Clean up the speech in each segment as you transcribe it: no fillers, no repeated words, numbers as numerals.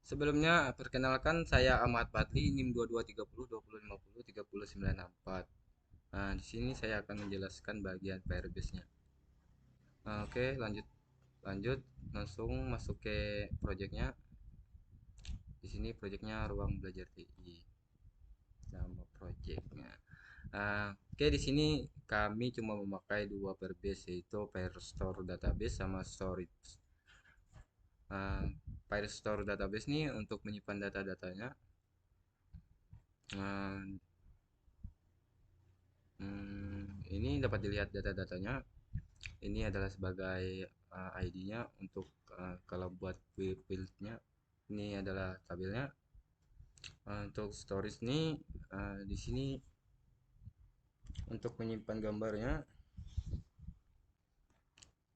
Sebelumnya, perkenalkan saya Ahmad Patli, NIM 2230 2050 3094. Nah, di sini saya akan menjelaskan bagian Firebase-nya. Nah, oke, lanjut lanjut langsung masuk ke projectnya. Di sini projectnya Ruang Belajar TI. Nama projectnya. Oke, di sini kami cuma memakai dua Firebase yaitu Firestore Database sama Storage. Nah, Firestore Database ini untuk menyimpan data-datanya. Nah, ini dapat dilihat data-datanya. Ini adalah sebagai ID-nya untuk kalau buat build-nya. Ini adalah tabelnya. Untuk storage ini di sini untuk menyimpan gambarnya.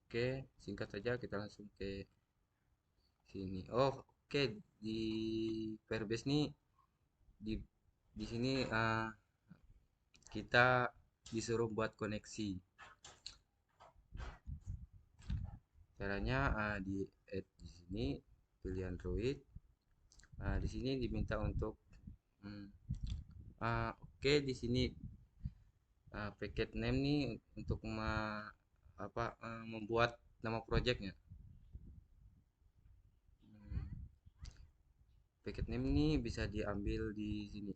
Oke, singkat saja kita langsung ke sini. Oh, oke, di Firebase ini di di sini kita disuruh buat koneksi. Caranya di add di sini pilih Android. Di sini diminta untuk hmm, oke di sini packet name nih untuk membuat nama projectnya. Hmm, packet name ini bisa diambil di sini.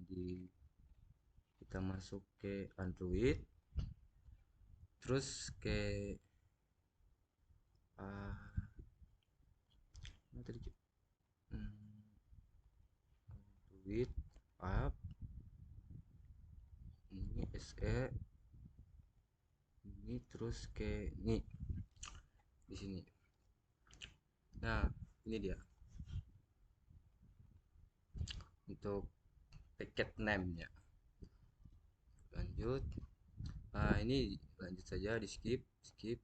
Di kita masuk ke Android, terus ke uh, mana tadi? Hmm, Android app ini SE ini terus ke ini di sini. Nah, ini dia untuk packet name-nya. Lanjut. Ini lanjut saja di skip, skip.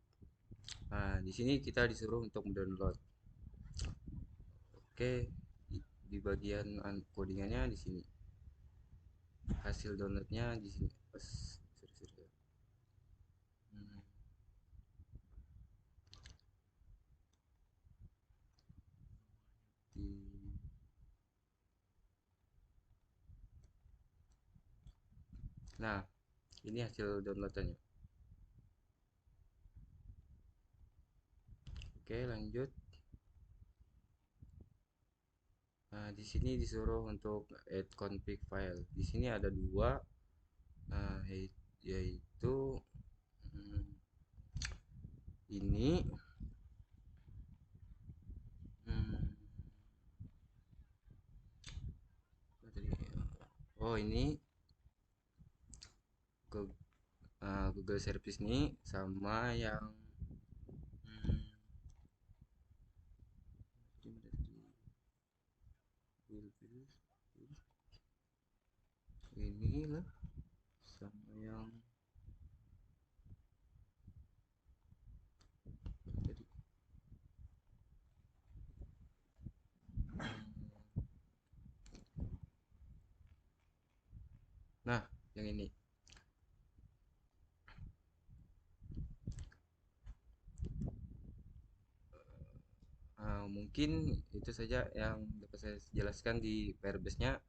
Di sini kita disuruh untuk mendownload. Oke, di bagian codingannya di sini. Hasil downloadnya di sini. Sorry, sorry. Hmm, di Nah, ini hasil downloadannya. Oke, lanjut. Di sini disuruh untuk add config file. Di sini ada dua, yaitu hmm, ini. hmm, oh ini Google Service ini sama yang hmm, ini lah sama yang tadi. Nah, yang ini. Mungkin itu saja yang dapat saya jelaskan di Firebase-nya.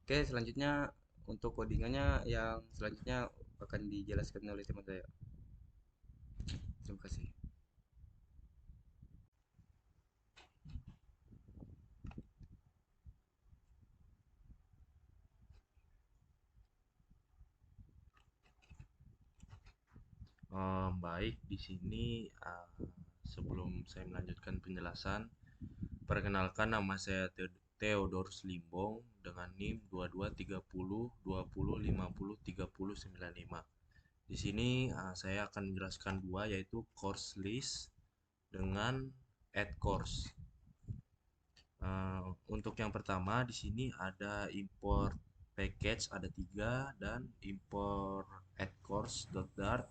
Oke, selanjutnya untuk codingannya yang selanjutnya akan dijelaskan oleh teman saya. Terima kasih. Baik, di sini sebelum saya melanjutkan penjelasan, perkenalkan nama saya Theodorus Limbong dengan NIM 2230 20 50 30 95. Di sini saya akan menjelaskan dua yaitu course list dengan add course. Untuk yang pertama di sini ada import package ada tiga dan import add course.dart,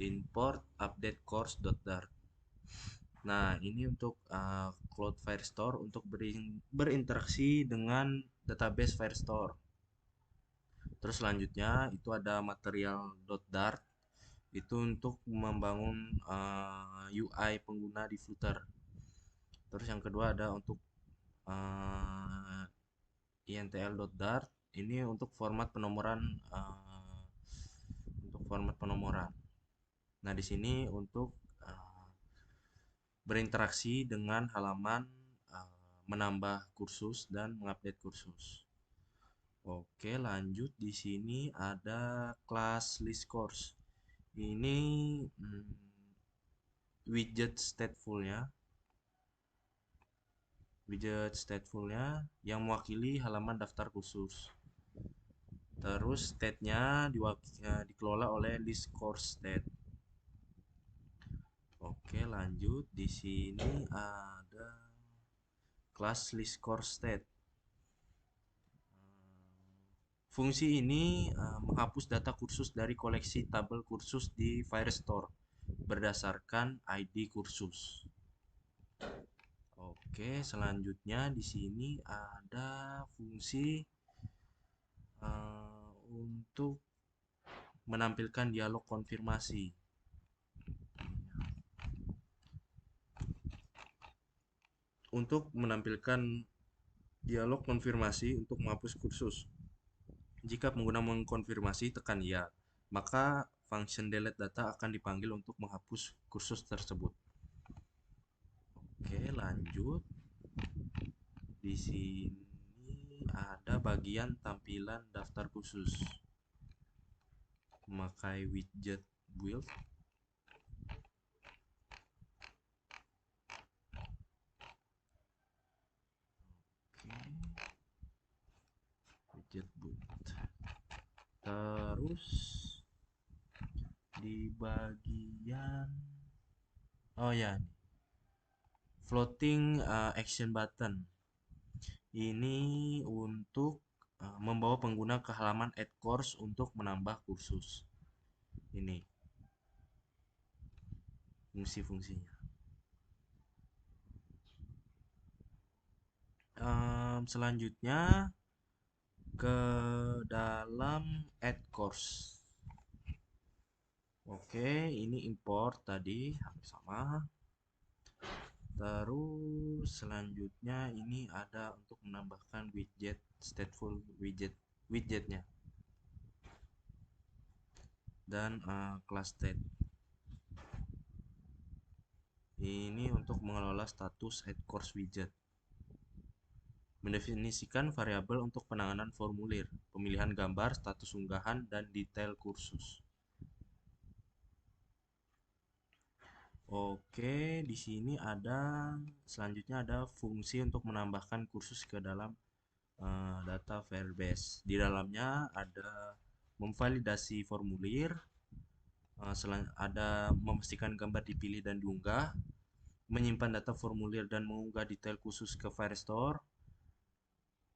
import update course.dart. Nah, ini untuk Cloud Firestore untuk berinteraksi dengan database Firestore. Terus selanjutnya itu ada material.dart itu untuk membangun UI pengguna di Flutter. Terus yang kedua ada untuk uh, intl.dart ini untuk format penomoran, untuk format penomoran. Nah, di sini untuk berinteraksi dengan halaman, menambah kursus dan mengupdate kursus. Oke, lanjut. Di sini ada kelas list course. Ini widget statefulnya, yang mewakili halaman daftar kursus. Terus state-nya dikelola oleh list course state. Oke, lanjut. Di sini ada kelas list course state. Fungsi ini menghapus data kursus dari koleksi tabel kursus di Firestore berdasarkan ID kursus. Oke, selanjutnya di sini ada fungsi untuk menampilkan dialog konfirmasi. Untuk menampilkan dialog konfirmasi untuk menghapus kursus. Jika pengguna mengkonfirmasi, tekan ya, maka function delete data akan dipanggil untuk menghapus kursus tersebut. Oke, lanjut. Di sini ada bagian tampilan daftar khusus. Memakai widget build. Oke. Widget build. Terus di bagian ya, floating action button. Ini untuk membawa pengguna ke halaman add course untuk menambah kursus. Ini fungsi-fungsinya. Selanjutnya ke dalam add course. Oke, ini import tadi hampir sama. Terus selanjutnya ini ada untuk menambahkan widget stateful widgetnya dan class state. Ini untuk mengelola status add course widget. Mendefinisikan variabel untuk penanganan formulir, pemilihan gambar, status unggahan, dan detail kursus. Oke, di sini selanjutnya ada fungsi untuk menambahkan kursus ke dalam data Firebase. Di dalamnya ada memvalidasi formulir, ada memastikan gambar dipilih dan diunggah, menyimpan data formulir dan mengunggah detail khusus ke Firestore,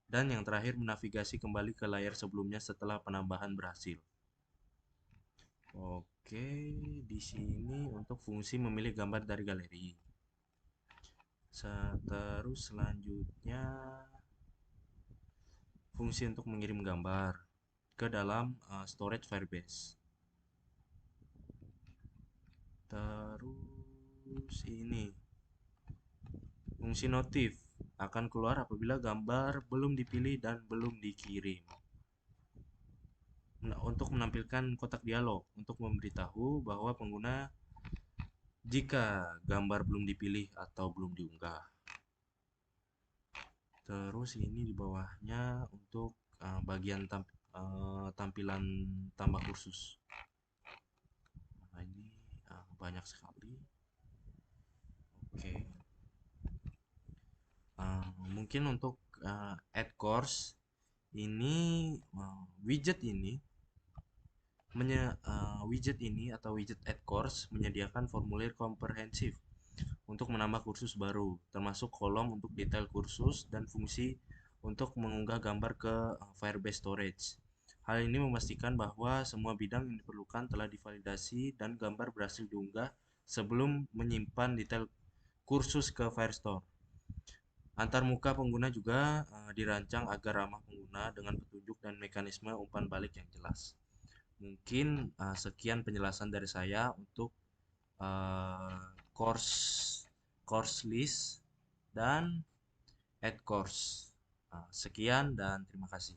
dan yang terakhir menavigasi kembali ke layar sebelumnya setelah penambahan berhasil. Oke, di sini untuk fungsi memilih gambar dari galeri. Terus selanjutnya fungsi untuk mengirim gambar ke dalam storage Firebase. Terus ini fungsi notif akan keluar apabila gambar belum dipilih dan belum dikirim. Nah, untuk menampilkan kotak dialog untuk memberitahu bahwa pengguna jika gambar belum dipilih atau belum diunggah. Terus ini di bawahnya untuk bagian tampilan tambah kursus. Nah, ini banyak sekali. Oke. Mungkin untuk add course ini widget atau widget add course menyediakan formulir komprehensif untuk menambah kursus baru, termasuk kolom untuk detail kursus dan fungsi untuk mengunggah gambar ke Firebase Storage. Hal ini memastikan bahwa semua bidang yang diperlukan telah divalidasi dan gambar berhasil diunggah sebelum menyimpan detail kursus ke Firestore. Antar muka pengguna juga dirancang agar ramah pengguna dengan petunjuk dan mekanisme umpan balik yang jelas. Mungkin sekian penjelasan dari saya untuk course list dan add course. Sekian dan terima kasih.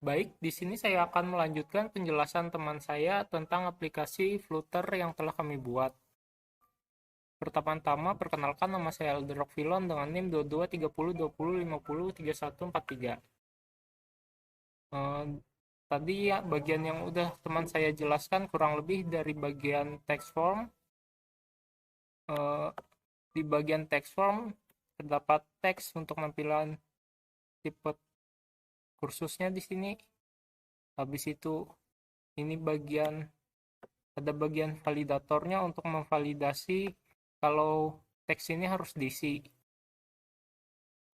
Baik, di sini saya akan melanjutkan penjelasan teman saya tentang aplikasi Flutter yang telah kami buat. Pertama-tama, perkenalkan nama saya Alderok Filon dengan NIM 223020503143. Tadi ya bagian yang udah teman saya jelaskan kurang lebih dari bagian text form. Di bagian text form terdapat teks untuk tampilan tipe kursusnya di sini. Habis itu ini ada bagian validatornya untuk memvalidasi kalau teks ini harus diisi.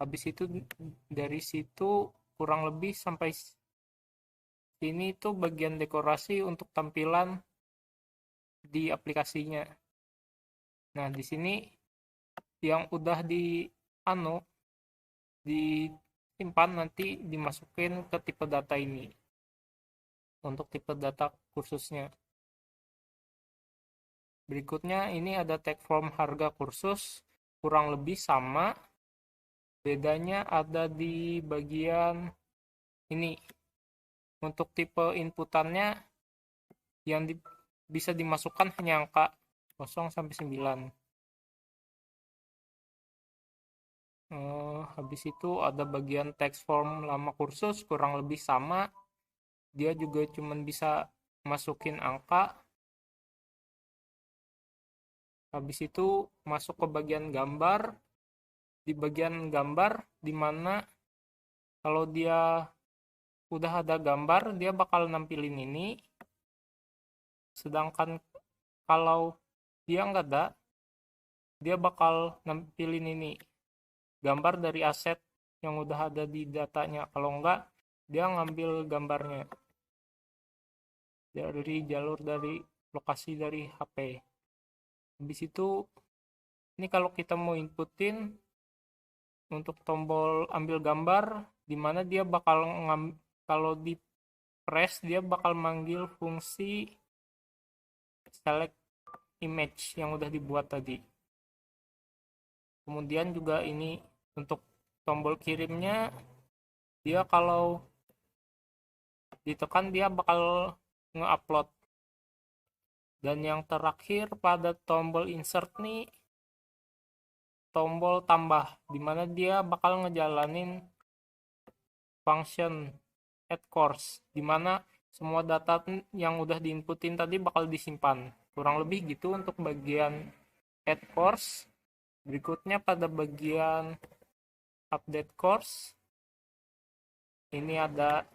Habis itu dari situ kurang lebih sampai sini itu bagian dekorasi untuk tampilan di aplikasinya. Nah, di sini yang udah disimpan nanti dimasukin ke tipe data ini untuk tipe data kursusnya. Berikutnya ini ada tag form harga kursus, kurang lebih sama, bedanya ada di bagian ini. Untuk tipe inputannya yang bisa dimasukkan hanya angka 0 sampai 9. Habis itu ada bagian text form lama kursus, kurang lebih sama. Dia juga cuma bisa masukin angka. Habis itu masuk ke bagian gambar. Di bagian gambar, dimana kalau dia udah ada gambar, dia bakal nampilin ini. Sedangkan kalau dia nggak ada, dia bakal nampilin ini. Gambar dari aset yang udah ada di datanya. Kalau nggak, dia ngambil gambarnya dari jalur dari lokasi dari HP. Habis itu, ini kalau kita mau inputin untuk tombol ambil gambar, dimana dia bakal kalau di press dia bakal manggil fungsi select image yang udah dibuat tadi. Kemudian juga ini untuk tombol kirimnya, dia kalau ditekan dia bakal nge-upload. Dan yang terakhir pada tombol insert nih, tombol tambah, dimana dia bakal ngejalanin function add course, dimana semua data yang udah diinputin tadi bakal disimpan. Kurang lebih gitu untuk bagian add course. Berikutnya pada bagian update course, ini ada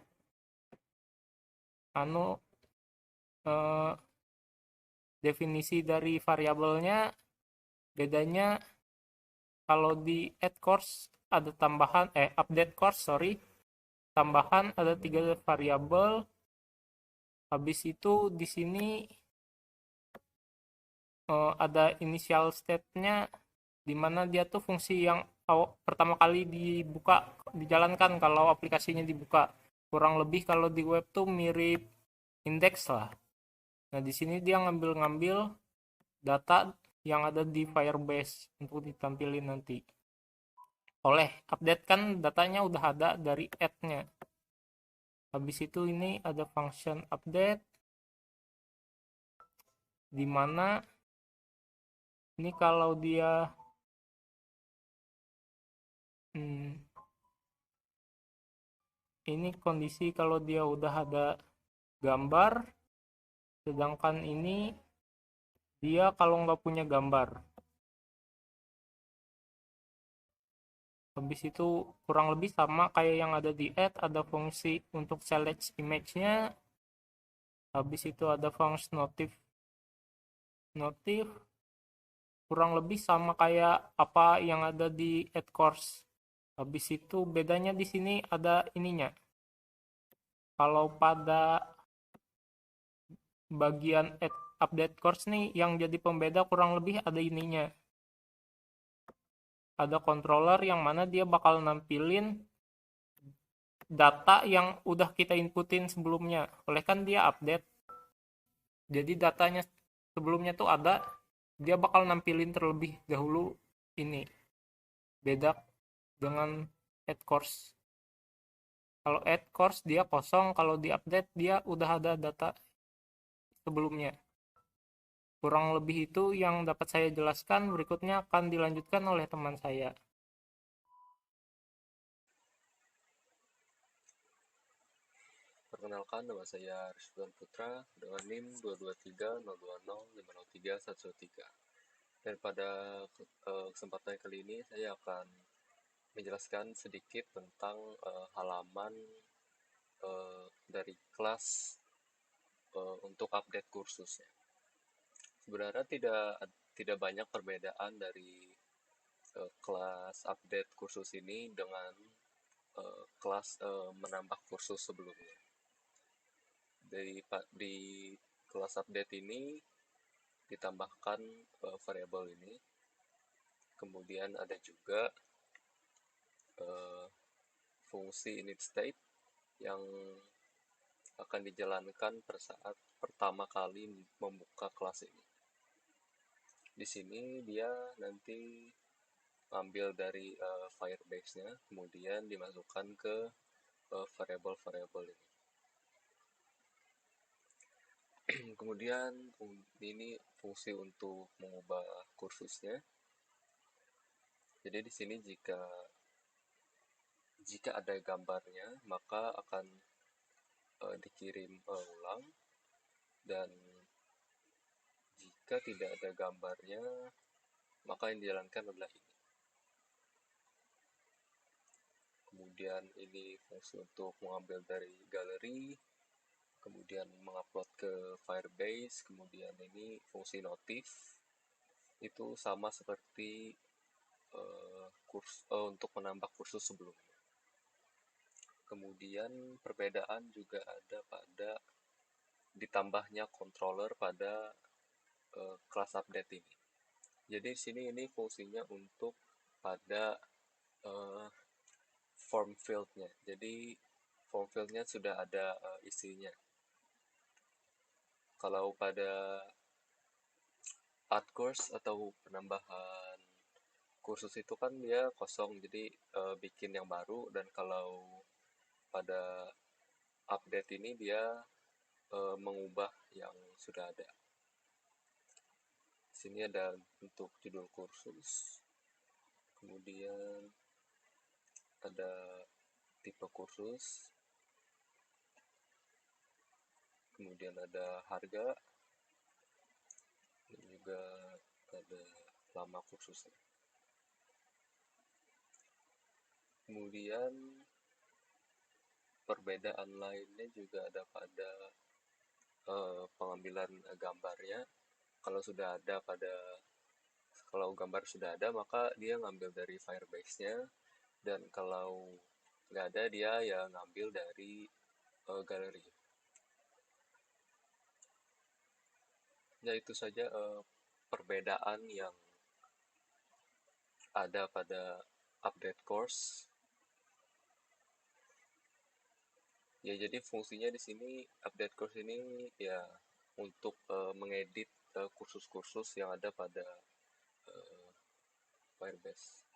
definisi dari variabelnya. Bedanya kalau di add course ada tambahan update course tambahan ada 3 variabel. Habis itu di sini ada initial state-nya, dimana dia tuh fungsi yang pertama kali dijalankan kalau aplikasinya dibuka. Kurang lebih kalau di web tuh mirip index lah. Nah, di sini dia ngambil data yang ada di Firebase untuk ditampilin nanti. Update kan datanya udah ada dari add-nya. Habis itu ini ada function update, dimana ini kalau dia ini kondisi kalau dia udah ada gambar, sedangkan ini dia kalau nggak punya gambar. Habis itu kurang lebih sama kayak yang ada di add, ada fungsi untuk select image-nya. Habis itu ada fungsi notif. Kurang lebih sama kayak apa yang ada di add course. Habis itu bedanya di sini ada ininya. Kalau pada bagian update course nih yang jadi pembeda kurang lebih ada ininya. Ada controller yang mana dia bakal nampilin data yang udah kita inputin sebelumnya. Oleh kan dia update. Jadi datanya sebelumnya tuh ada, dia bakal nampilin terlebih dahulu ini. Beda dengan add course. Kalau add course dia kosong, kalau di update dia udah ada data sebelumnya. Kurang lebih itu yang dapat saya jelaskan, berikutnya akan dilanjutkan oleh teman saya. Perkenalkan, nama saya Rizwan Putra dengan NIM 2230205031113. Dan pada kesempatan kali ini saya akan menjelaskan sedikit tentang halaman dari kelas untuk update kursusnya. Sebenarnya tidak banyak perbedaan dari kelas update kursus ini dengan kelas menambah kursus sebelumnya. Di kelas update ini ditambahkan variabel ini, kemudian ada juga fungsi init state yang akan dijalankan pada saat pertama kali membuka kelas ini. Di sini dia nanti ambil dari Firebase-nya, kemudian dimasukkan ke variabel-variabel ini. Kemudian ini fungsi untuk mengubah kursusnya. Jadi di sini jika ada gambarnya maka akan dikirim ulang, dan jika tidak ada gambarnya maka yang dijalankan adalah ini. Kemudian ini fungsi untuk mengambil dari galeri, kemudian mengupload ke Firebase. Kemudian ini fungsi notif, itu sama seperti untuk menambah kursus sebelumnya. Kemudian perbedaan juga ada pada ditambahnya controller pada kelas update ini. Jadi di sini ini fungsinya untuk pada form field-nya. Jadi form field-nya sudah ada isinya. Kalau pada add course atau penambahan kursus itu kan dia kosong, jadi bikin yang baru. Dan kalau pada update ini dia mengubah yang sudah ada. Di sini ada untuk judul kursus, kemudian ada tipe kursus, kemudian ada harga, dan juga ada lama kursusnya. Kemudian perbedaan lainnya juga ada pada pengambilan gambarnya. Kalau gambar sudah ada maka dia ngambil dari Firebase-nya, dan kalau nggak ada dia ya ngambil dari galeri. Ya itu saja perbedaan yang ada pada update course. Ya jadi fungsinya di sini update course ini ya untuk mengedit kursus-kursus yang ada pada Firebase.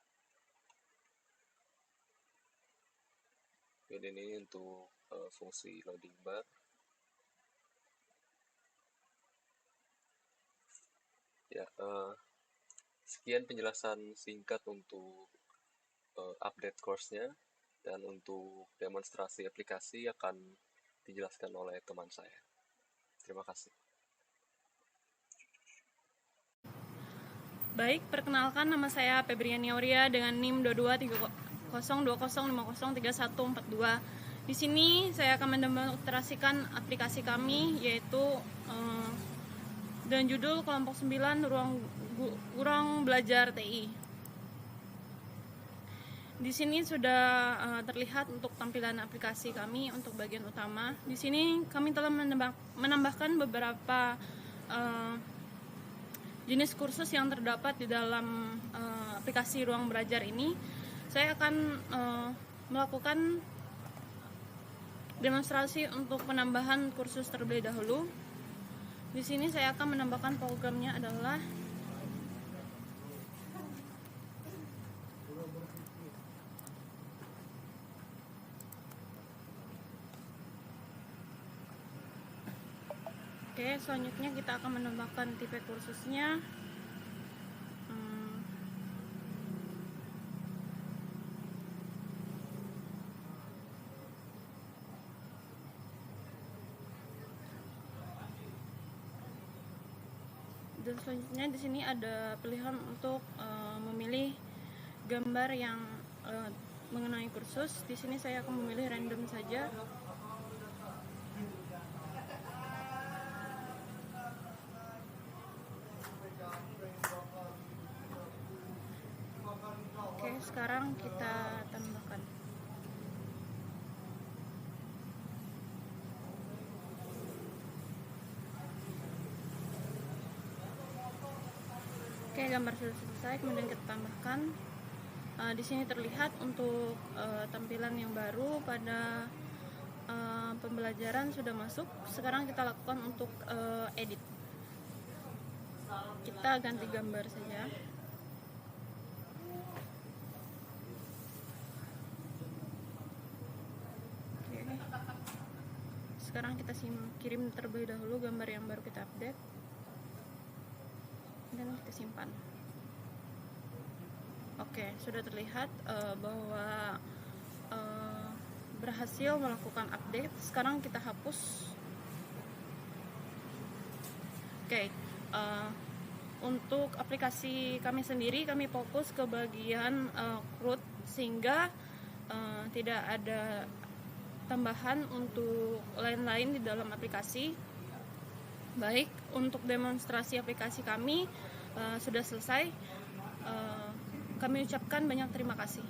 Jadi ini untuk fungsi loading bar. Ya, sekian penjelasan singkat untuk update course-nya, dan untuk demonstrasi aplikasi akan dijelaskan oleh teman saya. Terima kasih. Baik, perkenalkan, nama saya Febriani Auria dengan NIM 223050503142. Di sini saya akan mendemonstrasikan aplikasi kami, yaitu dengan judul kelompok 9 ruang belajar TI. Di sini sudah terlihat untuk tampilan aplikasi kami untuk bagian utama. Di sini kami telah menambahkan beberapa jenis kursus yang terdapat di dalam aplikasi ruang belajar ini. Saya akan melakukan demonstrasi untuk penambahan kursus terlebih dahulu. Di sini saya akan menambahkan programnya adalah Oke, selanjutnya kita akan menambahkan tipe kursusnya. Dan selanjutnya di sini ada pilihan untuk memilih gambar yang mengenai kursus. Di sini saya akan memilih random saja. Oke, sekarang kita tambahkan. Oke, gambar sudah selesai, kemudian kita tambahkan. Di sini terlihat untuk tampilan yang baru pada pembelajaran sudah masuk. Sekarang kita lakukan untuk edit. Kita ganti gambar saja. Oke. Sekarang kita kirim terlebih dahulu gambar yang baru kita update. Dan kita simpan. Oke, sudah terlihat bahwa berhasil melakukan update. Sekarang kita hapus. Oke, untuk aplikasi kami sendiri, kami fokus ke bagian CRUD sehingga tidak ada tambahan untuk lain-lain di dalam aplikasi. Baik, untuk demonstrasi aplikasi kami sudah selesai. Kami ucapkan banyak terima kasih.